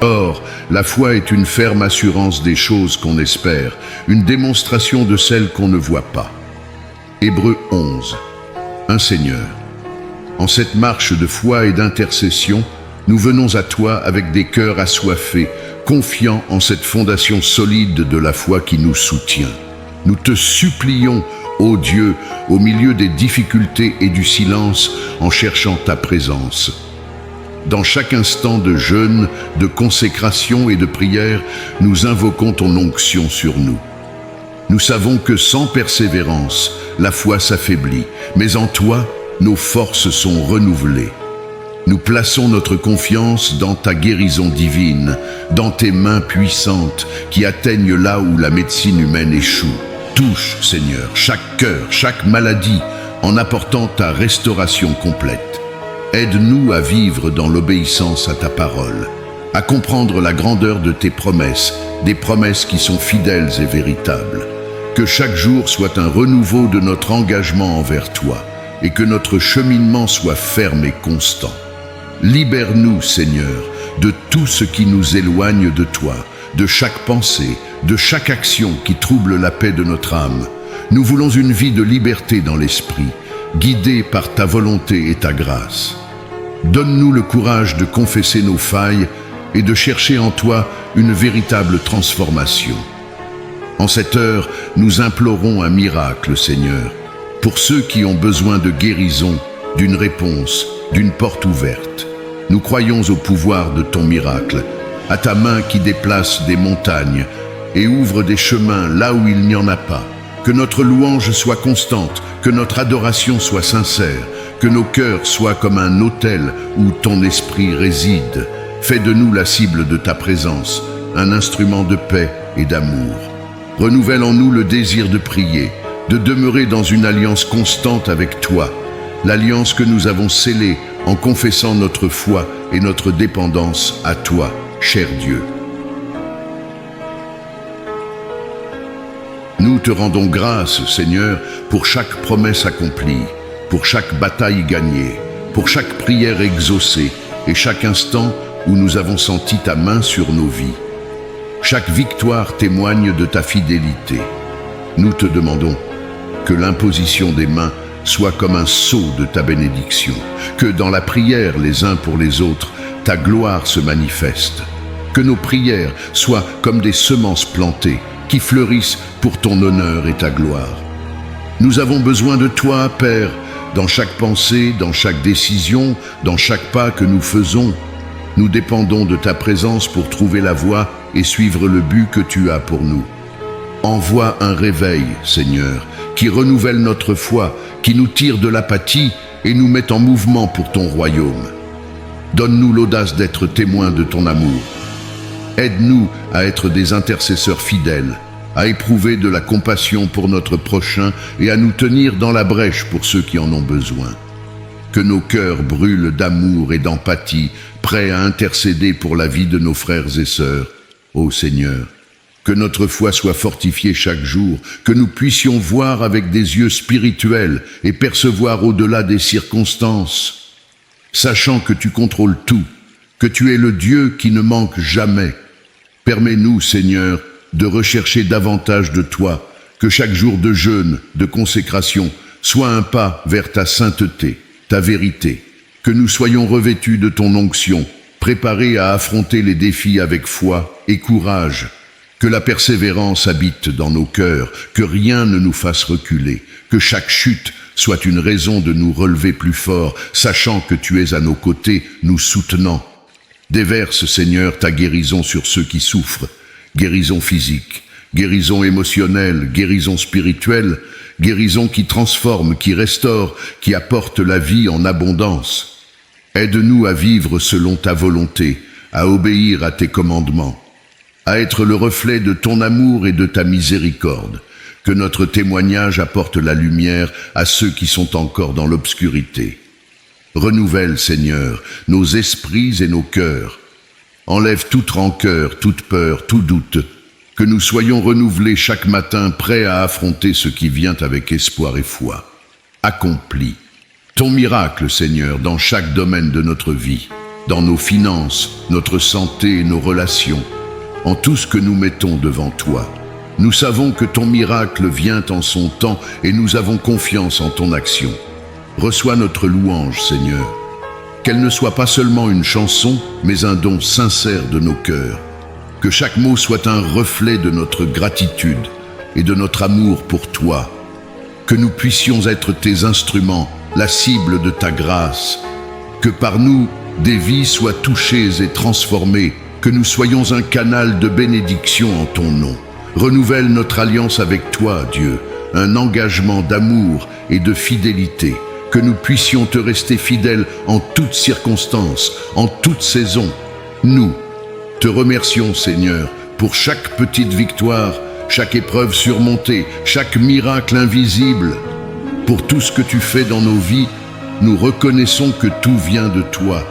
Or, la foi est une ferme assurance des choses qu'on espère, une démonstration de celles qu'on ne voit pas. Hébreux 11. Un Seigneur. En cette marche de foi et d'intercession, nous venons à toi avec des cœurs assoiffés, confiants en cette fondation solide de la foi qui nous soutient. Nous te supplions, ô Dieu, au milieu des difficultés et du silence, en cherchant ta présence. Dans chaque instant de jeûne, de consécration et de prière, nous invoquons ton onction sur nous. Nous savons que sans persévérance, la foi s'affaiblit, mais en toi, nos forces sont renouvelées. Nous plaçons notre confiance dans ta guérison divine, dans tes mains puissantes qui atteignent là où la médecine humaine échoue. Touche, Seigneur, chaque cœur, chaque maladie, en apportant ta restauration complète. Aide-nous à vivre dans l'obéissance à ta parole, à comprendre la grandeur de tes promesses, des promesses qui sont fidèles et véritables. Que chaque jour soit un renouveau de notre engagement envers toi, et que notre cheminement soit ferme et constant. Libère-nous, Seigneur, de tout ce qui nous éloigne de toi, de chaque pensée, de chaque action qui trouble la paix de notre âme. Nous voulons une vie de liberté dans l'esprit, guidée par ta volonté et ta grâce. Donne-nous le courage de confesser nos failles et de chercher en toi une véritable transformation. En cette heure, nous implorons un miracle, Seigneur, pour ceux qui ont besoin de guérison, d'une réponse, d'une porte ouverte. Nous croyons au pouvoir de ton miracle, à ta main qui déplace des montagnes et ouvre des chemins là où il n'y en a pas. Que notre louange soit constante, que notre adoration soit sincère, que nos cœurs soient comme un autel où ton esprit réside. Fais de nous la cible de ta présence, un instrument de paix et d'amour. Renouvelle en nous le désir de prier, de demeurer dans une alliance constante avec toi, l'alliance que nous avons scellée en confessant notre foi et notre dépendance à toi, cher Dieu. Nous te rendons grâce, Seigneur, pour chaque promesse accomplie, pour chaque bataille gagnée, pour chaque prière exaucée et chaque instant où nous avons senti ta main sur nos vies. Chaque victoire témoigne de ta fidélité. Nous te demandons que l'imposition des mains soit comme un sceau de ta bénédiction, que dans la prière les uns pour les autres, ta gloire se manifeste, que nos prières soient comme des semences plantées qui fleurissent pour ton honneur et ta gloire. Nous avons besoin de toi, Père, dans chaque pensée, dans chaque décision, dans chaque pas que nous faisons. Nous dépendons de ta présence pour trouver la voie et suivre le but que tu as pour nous. Envoie un réveil, Seigneur, qui renouvelle notre foi, qui nous tire de l'apathie et nous met en mouvement pour ton royaume. Donne-nous l'audace d'être témoins de ton amour. Aide-nous à être des intercesseurs fidèles, à éprouver de la compassion pour notre prochain et à nous tenir dans la brèche pour ceux qui en ont besoin. Que nos cœurs brûlent d'amour et d'empathie, prêts à intercéder pour la vie de nos frères et sœurs. Ô Seigneur, que notre foi soit fortifiée chaque jour, que nous puissions voir avec des yeux spirituels et percevoir au-delà des circonstances, sachant que tu contrôles tout, que tu es le Dieu qui ne manque jamais. Permets-nous, Seigneur, de rechercher davantage de toi, que chaque jour de jeûne, de consécration, soit un pas vers ta sainteté, ta vérité, que nous soyons revêtus de ton onction, préparés à affronter les défis avec foi et courage, que la persévérance habite dans nos cœurs, que rien ne nous fasse reculer, que chaque chute soit une raison de nous relever plus fort, sachant que tu es à nos côtés, nous soutenant. Déverse, Seigneur, ta guérison sur ceux qui souffrent, guérison physique, guérison émotionnelle, guérison spirituelle, guérison qui transforme, qui restaure, qui apporte la vie en abondance. Aide-nous à vivre selon ta volonté, à obéir à tes commandements, à être le reflet de ton amour et de ta miséricorde, que notre témoignage apporte la lumière à ceux qui sont encore dans l'obscurité. Renouvelle, Seigneur, nos esprits et nos cœurs. Enlève toute rancœur, toute peur, tout doute, que nous soyons renouvelés chaque matin, prêts à affronter ce qui vient avec espoir et foi. Accomplis ton miracle, Seigneur, dans chaque domaine de notre vie. dans nos finances, notre santé et nos relations, en tout ce que nous mettons devant toi. Nous savons que ton miracle vient en son temps et nous avons confiance en ton action. Reçois notre louange, Seigneur. Qu'elle ne soit pas seulement une chanson, mais un don sincère de nos cœurs. Que chaque mot soit un reflet de notre gratitude et de notre amour pour toi. Que nous puissions être tes instruments, la cible de ta grâce. Que par nous, des vies soient touchées et transformées. Que nous soyons un canal de bénédiction en ton nom. Renouvelle notre alliance avec toi, Dieu, un engagement d'amour et de fidélité. Que nous puissions te rester fidèles en toutes circonstances, en toutes saisons. Nous te remercions, Seigneur, pour chaque petite victoire, chaque épreuve surmontée, chaque miracle invisible. Pour tout ce que tu fais dans nos vies, nous reconnaissons que tout vient de toi.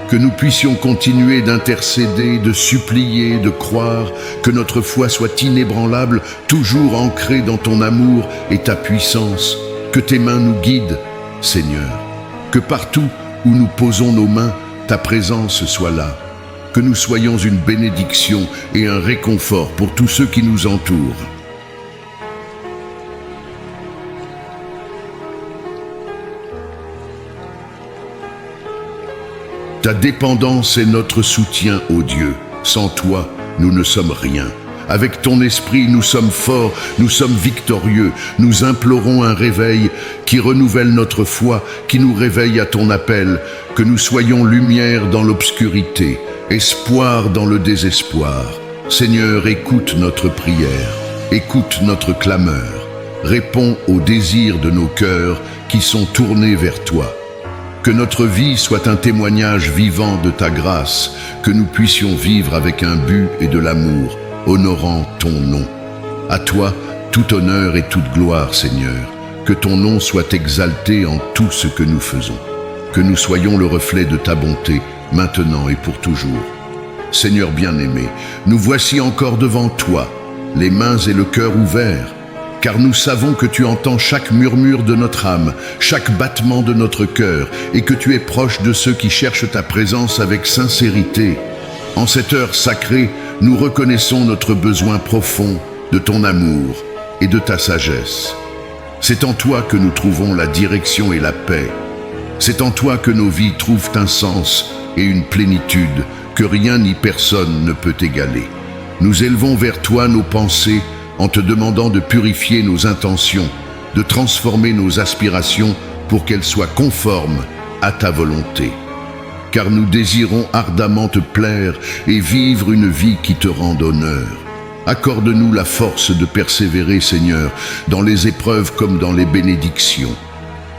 Que nous puissions continuer d'intercéder, de supplier, de croire, que notre foi soit inébranlable, toujours ancrée dans ton amour et ta puissance. Que tes mains nous guident, Seigneur. Que partout où nous posons nos mains, ta présence soit là. Que nous soyons une bénédiction et un réconfort pour tous ceux qui nous entourent. Ta dépendance est notre soutien, ô Dieu. Sans toi, nous ne sommes rien. Avec ton esprit, nous sommes forts, nous sommes victorieux. Nous implorons un réveil qui renouvelle notre foi, qui nous réveille à ton appel, que nous soyons lumière dans l'obscurité, espoir dans le désespoir. Seigneur, écoute notre prière, écoute notre clameur, réponds aux désirs de nos cœurs qui sont tournés vers toi. Que notre vie soit un témoignage vivant de ta grâce, que nous puissions vivre avec un but et de l'amour, honorant ton nom. À toi, tout honneur et toute gloire, Seigneur. Que ton nom soit exalté en tout ce que nous faisons. Que nous soyons le reflet de ta bonté, maintenant et pour toujours. Seigneur bien-aimé, nous voici encore devant toi, les mains et le cœur ouverts, car nous savons que tu entends chaque murmure de notre âme, chaque battement de notre cœur, et que tu es proche de ceux qui cherchent ta présence avec sincérité. En cette heure sacrée, nous reconnaissons notre besoin profond de ton amour et de ta sagesse. C'est en toi que nous trouvons la direction et la paix. C'est en toi que nos vies trouvent un sens et une plénitude que rien ni personne ne peut égaler. Nous élevons vers toi nos pensées en te demandant de purifier nos intentions, de transformer nos aspirations pour qu'elles soient conformes à ta volonté. Car nous désirons ardemment te plaire et vivre une vie qui te rende honneur. Accorde-nous la force de persévérer, Seigneur, dans les épreuves comme dans les bénédictions.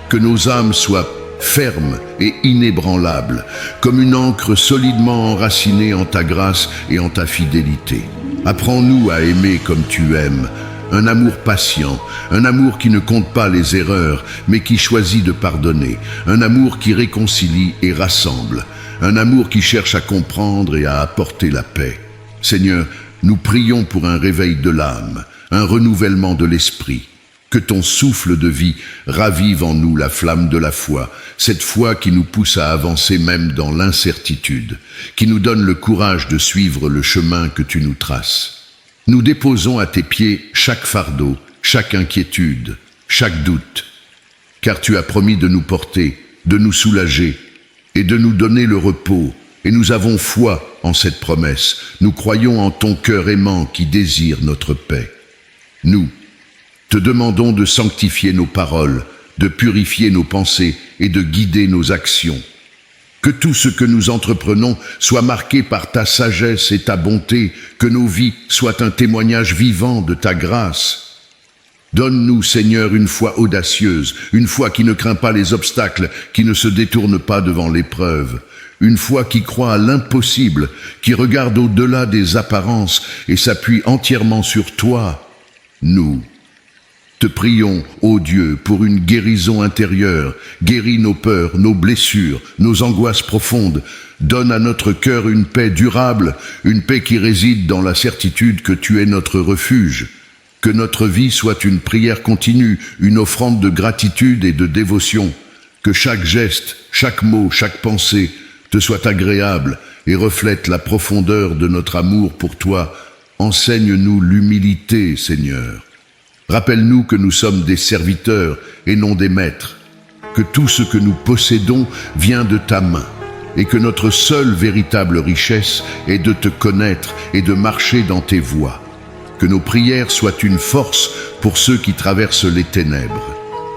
Que nos âmes soient fermes et inébranlables, comme une ancre solidement enracinée en ta grâce et en ta fidélité. Apprends-nous à aimer comme tu aimes, un amour patient, un amour qui ne compte pas les erreurs, mais qui choisit de pardonner, un amour qui réconcilie et rassemble, un amour qui cherche à comprendre et à apporter la paix. Seigneur, nous prions pour un réveil de l'âme, un renouvellement de l'esprit. Que ton souffle de vie ravive en nous la flamme de la foi, cette foi qui nous pousse à avancer même dans l'incertitude, qui nous donne le courage de suivre le chemin que tu nous traces. Nous déposons à tes pieds chaque fardeau, chaque inquiétude, chaque doute, car tu as promis de nous porter, de nous soulager et de nous donner le repos, et nous avons foi en cette promesse. Nous croyons en ton cœur aimant qui désire notre paix. Nous te demandons de sanctifier nos paroles, de purifier nos pensées et de guider nos actions. Que tout ce que nous entreprenons soit marqué par ta sagesse et ta bonté, que nos vies soient un témoignage vivant de ta grâce. Donne-nous, Seigneur, une foi audacieuse, une foi qui ne craint pas les obstacles, qui ne se détourne pas devant l'épreuve, une foi qui croit à l'impossible, qui regarde au-delà des apparences et s'appuie entièrement sur toi. Nous te prions, ô Dieu, pour une guérison intérieure. Guéris nos peurs, nos blessures, nos angoisses profondes. Donne à notre cœur une paix durable, une paix qui réside dans la certitude que tu es notre refuge. Que notre vie soit une prière continue, une offrande de gratitude et de dévotion. Que chaque geste, chaque mot, chaque pensée te soit agréable et reflète la profondeur de notre amour pour toi. Enseigne-nous l'humilité, Seigneur. Rappelle-nous que nous sommes des serviteurs et non des maîtres, que tout ce que nous possédons vient de ta main, et que notre seule véritable richesse est de te connaître et de marcher dans tes voies. Que nos prières soient une force pour ceux qui traversent les ténèbres.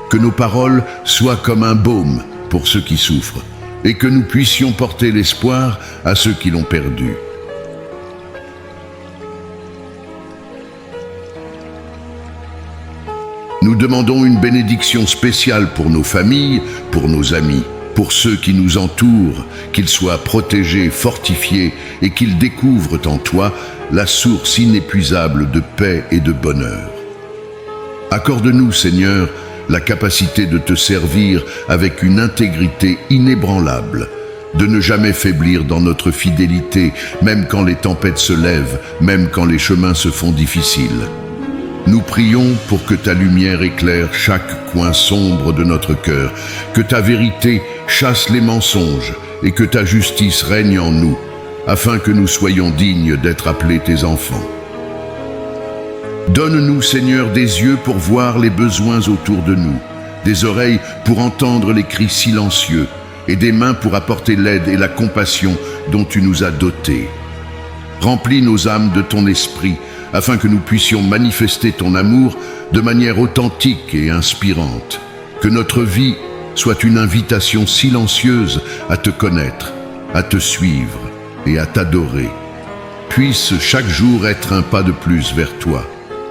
Que nos paroles soient comme un baume pour ceux qui souffrent, et que nous puissions porter l'espoir à ceux qui l'ont perdu. Nous demandons une bénédiction spéciale pour nos familles, pour nos amis, pour ceux qui nous entourent, qu'ils soient protégés, fortifiés et qu'ils découvrent en toi la source inépuisable de paix et de bonheur. Accorde-nous, Seigneur, la capacité de te servir avec une intégrité inébranlable, de ne jamais faiblir dans notre fidélité, même quand les tempêtes se lèvent, même quand les chemins se font difficiles. Nous prions pour que ta lumière éclaire chaque coin sombre de notre cœur, que ta vérité chasse les mensonges et que ta justice règne en nous, afin que nous soyons dignes d'être appelés tes enfants. Donne-nous, Seigneur, des yeux pour voir les besoins autour de nous, des oreilles pour entendre les cris silencieux et des mains pour apporter l'aide et la compassion dont tu nous as dotés. Remplis nos âmes de ton esprit, afin que nous puissions manifester ton amour de manière authentique et inspirante. Que notre vie soit une invitation silencieuse à te connaître, à te suivre et à t'adorer. Puisse chaque jour être un pas de plus vers toi,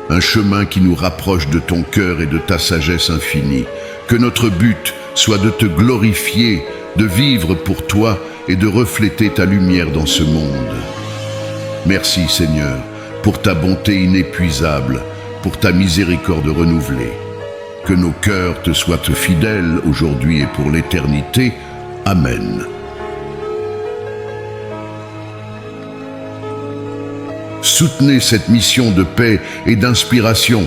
un chemin qui nous rapproche de ton cœur et de ta sagesse infinie. Que notre but soit de te glorifier, de vivre pour toi et de refléter ta lumière dans ce monde. Merci, Seigneur, pour ta bonté inépuisable, pour ta miséricorde renouvelée. Que nos cœurs te soient fidèles aujourd'hui et pour l'éternité. Amen. Soutenez cette mission de paix et d'inspiration.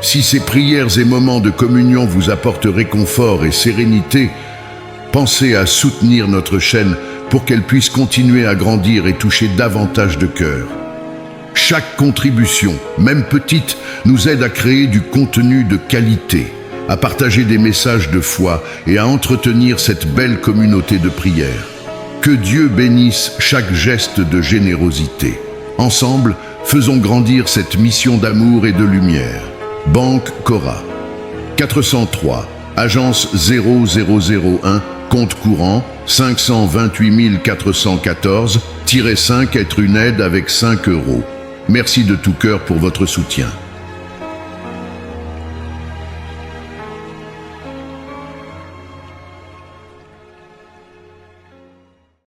Si ces prières et moments de communion vous apportent réconfort et sérénité, pensez à soutenir notre chaîne pour qu'elle puisse continuer à grandir et toucher davantage de cœurs. Chaque contribution, même petite, nous aide à créer du contenu de qualité, à partager des messages de foi et à entretenir cette belle communauté de prière. Que Dieu bénisse chaque geste de générosité. Ensemble, faisons grandir cette mission d'amour et de lumière. Banque Cora. 403, agence 0001, compte courant 528 414-5, être une aide avec 5 €. Merci de tout cœur pour votre soutien.